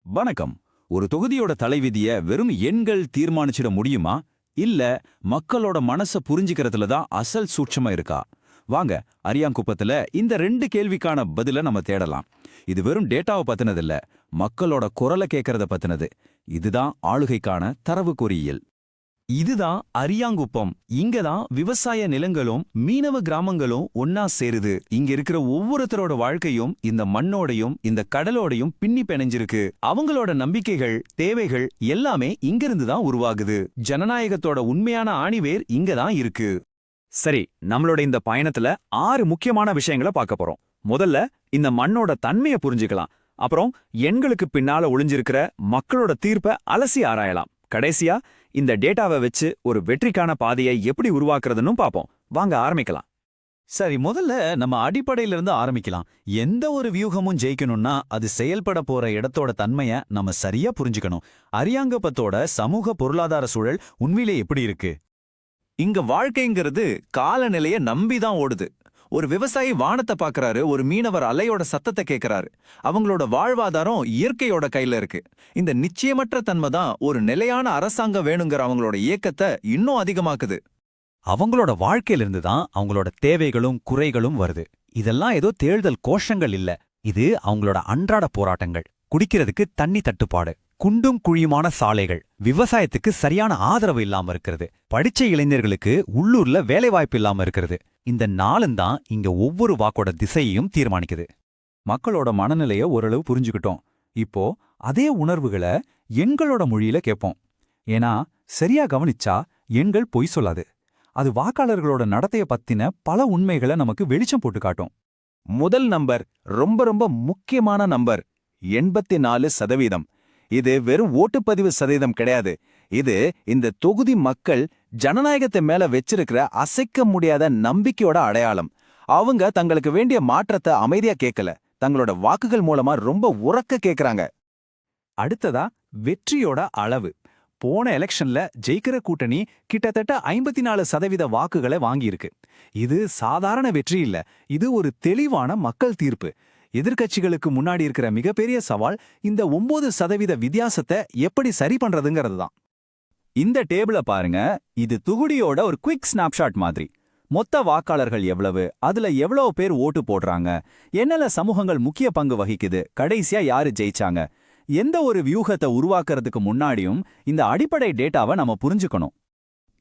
வணக்கம். ஒரு தொகுதியோட தலைவிதிய வெறும் எண்கள் தீர்மானிச்சிட முடியுமா? இல்ல மக்களோட மனச புரிஞ்சுக்கிறதுல தான் அசல் சூட்சமா இருக்கா? வாங்க, அரியாங்குப்பத்துல இந்த 2 கேள்விக்கான பதில நம்ம தேடலாம். இது வெறும் டேட்டாவை பத்தினதில்ல, மக்களோட குரலை கேட்கறத பத்தினது. இதுதான் ஆளுகைக்கான தரவு குறியியல். இதுதான் அரியாங்குப்பம். இங்கதான் விவசாய நிலங்களும் மீனவ கிராமங்களும் ஒன்னா சேருது. இங்க இருக்கிற ஒவ்வொருத்தரோட வாழ்க்கையும் இந்த மண்ணோடையும் இந்த கடலோடையும் பின்னி பிணைஞ்சிருக்கு. அவங்களோட நம்பிக்கைகள், தேவைகள் எல்லாமே இங்கிருந்து தான் உருவாகுது. ஜனநாயகத்தோட உண்மையான ஆணிவேர் இங்கதான் இருக்கு. சரி, நம்மளோட இந்த பயணத்துல 6 முக்கியமான விஷயங்களை பார்க்க போறோம். முதல்ல இந்த மண்ணோட தன்மையை புரிஞ்சுக்கலாம். அப்புறம் எண்களுக்கு பின்னால ஒளிஞ்சிருக்கிற மக்களோட தீர்ப்பை அலசி ஆராயலாம். கடைசியா இந்த டேட்டாவை வச்சு ஒரு வெற்றிக்கான பாதையை எப்படி உருவாக்குறதுன்னு பாப்போம். வாங்க ஆரம்பிக்கலாம். சரி, முதல்ல நம்ம அடிப்படையில இருந்து ஆரம்பிக்கலாம். எந்த ஒரு வியூகமும் ஜெயிக்கணும்னா அது செயல்பட போற இடத்தோட தன்மைய நம்ம சரியா புரிஞ்சுக்கணும். அரியாங்கப்பத்தோட சமூக பொருளாதார சூழல் உண்மையிலே எப்படி இருக்கு? இங்க வாழ்க்கைங்கிறது காலநிலைய நம்பிதான் ஓடுது. ஒரு விவசாயி வானத்தை பாக்குறாரு, ஒரு மீனவர் அலையோட சத்தத்தை கேட்கிறாரு. அவங்களோட வாழ்வாதாரம் இயற்கையோட கையில இருக்கு. இந்த நிச்சயமற்ற தன்மை தான் ஒரு நிலையான அரசாங்கம் வேணுங்கிற அவங்களோட இயக்கத்தை இன்னும் அதிகமாக்குது. அவங்களோட வாழ்க்கையிலிருந்து தான் அவங்களோட தேவைகளும் குறைகளும் வருது. இதெல்லாம் ஏதோ தேர்தல் கோஷங்கள் இல்ல, இது அவங்களோட அன்றாட போராட்டங்கள். குடிக்கிறதுக்கு தண்ணி தட்டுப்பாடு, குண்டும் குழியுமான சாலைகள், விவசாயத்துக்கு சரியான ஆதரவு இல்லாம இருக்கிறது, படிச்ச இளைஞர்களுக்கு உள்ளூர்ல வேலைவாய்ப்பு இல்லாம இருக்கிறது. இந்த நாளும் தான் இங்க ஒவ்வொரு வாக்கோட திசையையும் தீர்மானிக்குது. மக்களோட மனநிலைய ஓரளவு புரிஞ்சுக்கிட்டோம். இப்போ அதே உணர்வுகளை எண்களோட மொழியில கேட்போம். ஏன்னா சரியா கவனிச்சா எண்கள் பொய் சொல்லாது. அது வாக்காளர்களோட நடத்தைய பத்தின பல உண்மைகளை நமக்கு வெளிச்சம் போட்டு காட்டும். முதல் நம்பர் ரொம்ப ரொம்ப முக்கியமான நம்பர், 84%. இது வெறும் ஓட்டுப்பதிவு சதவீதம் கிடையாது. இது இந்த தொகுதி மக்கள் ஜனநாயகத்தை மேல வச்சிருக்கிற அசைக்க முடியாத நம்பிக்கையோட அடையாளம். அவங்க தங்களுக்கு வேண்டிய மாற்றத்தை அமைதியா கேட்கல, தங்களோட வாக்குகள் மூலமா ரொம்ப உரக்க கேட்கறாங்க. அடுத்ததா வெற்றியோட அளவு. போன எலெக்ஷன்ல ஜெயிக்கிற கூட்டணி கிட்டத்தட்ட 54% வாக்குகளை வாங்கியிருக்கு. இது சாதாரண வெற்றி இல்ல, இது ஒரு தெளிவான மக்கள் தீர்ப்பு. எதிர்க்கட்சிகளுக்கு முன்னாடி இருக்கிற மிகப்பெரிய சவால் இந்த 9% வித்தியாசத்தை எப்படி சரி பண்றதுங்கிறது தான். இந்த டேபிள பாருங்க, இது தொகுதியோட ஒரு குவிக் ஸ்னாப்ஷாட் மாதிரி. மொத்த வாக்காளர்கள் எவ்வளவு, அதுல எவ்வளவு பேர் ஓட்டு போடுறாங்க, என்னென்ன சமூகங்கள் முக்கிய பங்கு வகிக்குது, கடைசியா யாரு ஜெயிச்சாங்க. எந்த ஒரு வியூகத்தை உருவாக்குறதுக்கு முன்னாடியும் இந்த அடிப்படை டேட்டாவை நம்ம புரிஞ்சுக்கணும்.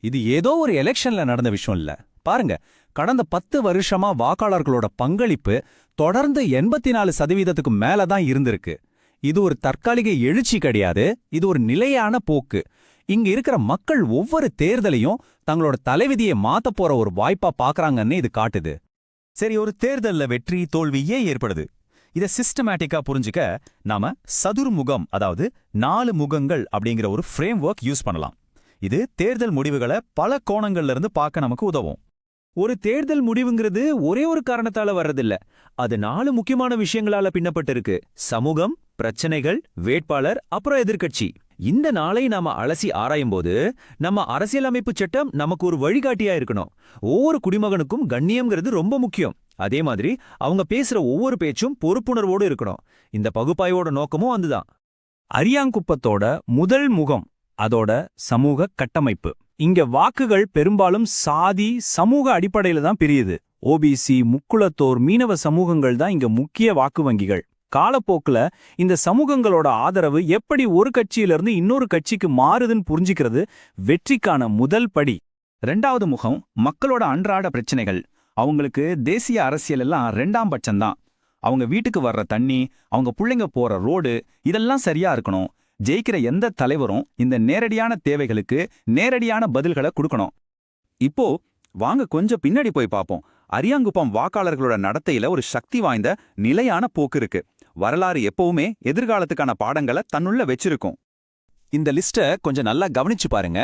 இது ஏதோ ஒரு எலெக்ஷன்ல நடந்த விஷயம் இல்ல. பாருங்க, கடந்த 10 வருஷமா வாக்காளர்களோட பங்களிப்பு தொடர்ந்து 84% மேலதான் இருந்திருக்கு. இது ஒரு தற்காலிக எழுச்சி கிடையாது, இது ஒரு நிலையான போக்கு. இங்க இருக்கிற மக்கள் ஒவ்வொரு தேர்தலையும் தங்களோட தலைவிதியை மாத்த போற ஒரு வாய்ப்பா பாக்குறாங்கன்னு இது காட்டுது. சரி, ஒரு தேர்தல்ல வெற்றி தோல்வி ஏன் ஏற்படுது? இத சிஸ்டமேட்டிக்கா புரிஞ்சுக்க நாம சதுர்முகம், அதாவது 4 முகங்கள் அப்படிங்கிற ஒரு ஃப்ரேம் ஒர்க் யூஸ் பண்ணலாம். இது தேர்தல் முடிவுகளை பல கோணங்கள்ல இருந்து பார்க்க நமக்கு உதவும். ஒரு தேர்தல் முடிவுங்கிறது ஒரே ஒரு காரணத்தால வர்றதில்ல. அது 4 முக்கியமான விஷயங்களால பின்னப்பட்டு இருக்கு. சமூகம், பிரச்சனைகள், வேட்பாளர், அப்புறம் எதிர்க்கட்சி. இந்த நாளை நாம அலசி ஆராயும்போது நம்ம அரசியலமைப்பு சட்டம் நமக்கு ஒரு வழிகாட்டியா இருக்கணும். ஒவ்வொரு குடிமகனுக்கும் கண்ணியம்ங்கிறது ரொம்ப முக்கியம். அதே மாதிரி அவங்க பேசுற ஒவ்வொரு பேச்சும் பொறுப்புணர்வோடு இருக்கணும். இந்த பகுப்பாய்வோட நோக்கமும் அதுதான். அரியாங்குப்பத்தோட முதல் முகம் அதோட சமூக கட்டமைப்பு. இங்க வாக்குகள் பெரும்பாலும் சாதி, சமூக அடிப்படையில தான் பிரியுது. ஓபிசி, முக்குளத்தோர், மீனவ சமூகங்கள் தான் இங்க முக்கிய வாக்கு வங்கிகள். காலப்போக்குல இந்த சமூகங்களோட ஆதரவு எப்படி ஒரு கட்சியிலிருந்து இன்னொரு கட்சிக்கு மாறுதுன்னு புரிஞ்சிக்கிறது வெற்றிக்கான முதல் படி. 2வது முகம் மக்களோட அன்றாட பிரச்சனைகள். அவங்களுக்கு தேசிய அரசியல் எல்லாம் 2ஆம் பட்சம்தான். அவங்க வீட்டுக்கு வர்ற தண்ணி, அவங்க பிள்ளைங்க போற ரோடு, இதெல்லாம் சரியா இருக்கணும். ஜெயிக்கிற எந்த தலைவரும் இந்த நேரடியான தேவைகளுக்கு நேரடியான பதில்களை கொடுக்கணும். இப்போ வாங்க கொஞ்சம் பின்னாடி போய் பார்ப்போம். அரியாங்குப்பம் வாக்காளர்களோட நடத்தையில ஒரு சக்தி வாய்ந்த நிலையான போக்கு இருக்கு. வரலாறு எப்பவுமே எதிர்காலத்துக்கான பாடங்களை தன்னுள்ள வச்சிருக்கும். இந்த லிஸ்ட கொஞ்சம் நல்லா கவனிச்சு பாருங்க.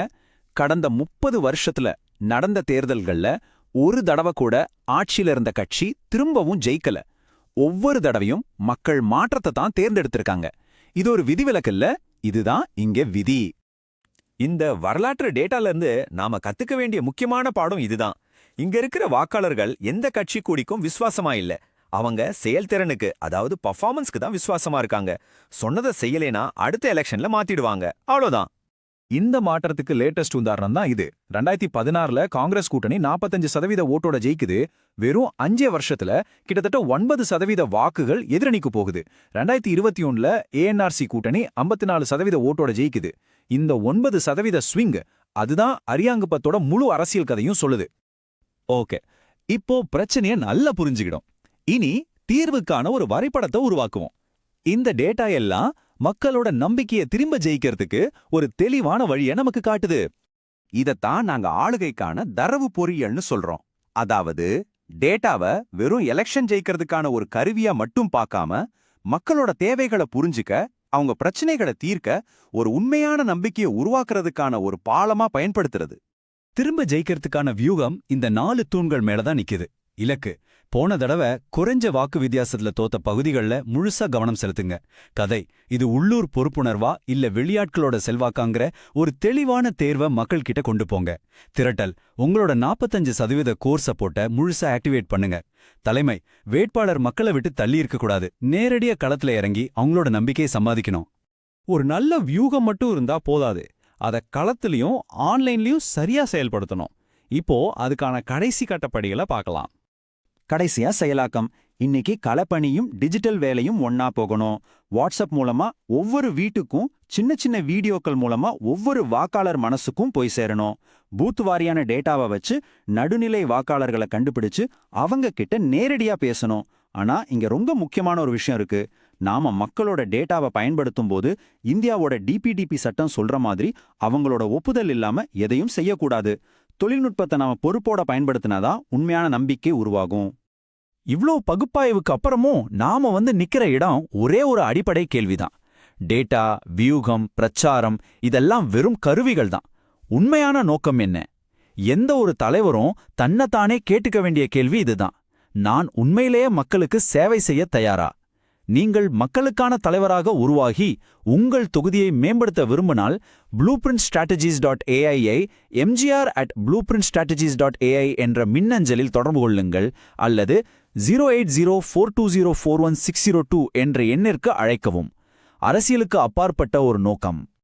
கடந்த 30 வருஷத்துல நடந்த தேர்தல்கள்ல ஒரு தடவை கூட ஆட்சியில இருந்த கட்சி திரும்பவும் ஜெயிக்கல. ஒவ்வொரு தடவையும் மக்கள் மாற்றத்தை தான் தேர்ந்தெடுத்திருக்காங்க. இது ஒரு விதிவிலக்கல்ல, இதுதான் இங்க விதி. இந்த வரலாற்று டேட்டால இருந்து நாம கத்துக்க வேண்டிய முக்கியமான பாடம் இதுதான். இங்க இருக்கிற வாக்காளர்கள் எந்த கட்சி கூடிக்கும் விசுவாசமா இல்ல. அவங்க செயல்திறனுக்கு, அதாவது பர்ஃபார்மன்ஸ்க்கு தான் விசுவாசமா இருக்காங்க. சொன்னதை செய்யலேனா அடுத்த எலெக்ஷன்ல மாத்திடுவாங்க, அவ்வளவுதான். இந்த மாற்றத்துக்கு லேட்டஸ்ட் உதாரணம் தான் இது. 2016ல காங்கிரஸ் கூட்டணி 45% ஓட்டோட ஜெயிக்குது. வெறும் 5 வருஷத்துல கிட்டத்தட்ட 9% வாக்குகள் எதிரணிக்கு போகுது. 2021ல ஏஎன்ஆர்சி கூட்டணி 54% ஓட்டோட ஜெயிக்குது. இந்த 9% ஸ்விங், அதுதான் அரியாங்குப்பத்தோட முழு அரசியல் கதையும் சொல்லுது. ஓகே, இப்போ பிரச்சனைய நல்லா புரிஞ்சுக்கிடும். இனி தீர்வுக்கான ஒரு வரைபடத்தை உருவாக்குவோம். இந்த டேட்டா எல்லாம் மக்களோட நம்பிக்கையை திரும்ப ஜெயிக்கிறதுக்கு ஒரு தெளிவான வழியை நமக்கு காட்டுது. இதத்தான் நாங்க ஆளுகைக்கான தரவு பொறியியல்னு சொல்றோம். அதாவது டேட்டாவை வெறும் எலெக்ஷன் ஜெயிக்கிறதுக்கான ஒரு கருவியா மட்டும் பார்க்காம, மக்களோட தேவைகளை புரிஞ்சுக்க, அவங்க பிரச்சனைகளை தீர்க்க ஒரு உண்மையான நம்பிக்கையை உருவாக்குறதுக்கான ஒரு பாலமா பயன்படுத்துறது. திரும்ப ஜெயிக்கிறதுக்கான வியூகம் இந்த 4 தூண்கள் மேலதான் நிக்குது. இலக்கு: போன தடவை குறைஞ்ச வாக்கு வித்தியாசத்துல தோத்த பகுதிகள்ல முழுசா கவனம் செலுத்துங்க. கதை: இது உள்ளூர் பொறுப்புணர்வா இல்ல வெளியாட்களோட செல்வாக்காங்கிற ஒரு தெளிவான தேர்வை மக்கள் கிட்ட கொண்டு போங்க. திரட்டல்: உங்களோட 45% கோர் சப்போர்ட்டை முழுசா ஆக்டிவேட் பண்ணுங்க. தலைமை: வேட்பாளர் மக்களை விட்டு தள்ளி இருக்கக்கூடாது. நேரடியா களத்துல இறங்கி அவங்களோட நம்பிக்கையை சம்பாதிக்கணும். ஒரு நல்ல வியூகம் மட்டும் இருந்தா போதாது, அத களத்திலையும் ஆன்லைன்லயும் சரியா செயல்படுத்தணும். இப்போ அதுக்கான கடைசி கட்டப்படிகளை பார்க்கலாம். கடைசியா செயலாக்கம். இன்னைக்கு களப்பணியும் டிஜிட்டல் வேலையும் ஒன்னா போகணும். வாட்ஸ்அப் மூலமா ஒவ்வொரு வீட்டுக்கும் சின்ன சின்ன வீடியோக்கள் மூலமா ஒவ்வொரு வாக்காளர் மனசுக்கும் போய் சேரணும். பூத் வாரியான டேட்டாவை வச்சு நடுநிலை வாக்காளர்களை கண்டுபிடிச்சு அவங்க கிட்ட நேரடியா பேசணும். ஆனா இங்க ரொம்ப முக்கியமான ஒரு விஷயம் இருக்கு. நாம மக்களோட டேட்டாவை பயன்படுத்தும் போது இந்தியாவோட டிபிடிபி சட்டம் சொல்ற மாதிரி அவங்களோட ஒப்புதல் இல்லாம எதையும் செய்யக்கூடாது. தொழில்நுட்பத்தை நாம பொறுப்போட பயன்படுத்தினாதான் உண்மையான நம்பிக்கை உருவாகும். இவ்ளோ பகுப்பாய்வுக்கு அப்புறமும் நாம நிக்கிற இடம் ஒரே ஒரு அடிப்படை கேள்விதான். டேட்டா, வியூகம், பிரச்சாரம் இதெல்லாம் வெறும் கருவிகள் தான். உண்மையான நோக்கம் என்ன? எந்த ஒரு தலைவரும் தன்னைத்தானே கேட்டுக்க வேண்டிய கேள்வி இதுதான். நான் உண்மையிலேயே மக்களுக்கு சேவை செய்ய தயாரா? நீங்கள் மக்களுக்கான தலைவராக உருவாகி உங்கள் தொகுதியை மேம்படுத்த விரும்பினால் blueprintstrategies.ai ஐ mgr@blueprintstrategies.ai என்ற மின்னஞ்சலில் தொடர்பு கொள்ளுங்கள், அல்லது 08042041602 என்ற எண்ணிற்கு அழைக்கவும். அரசியலுக்கு அப்பாற்பட்ட ஒரு நோக்கம்.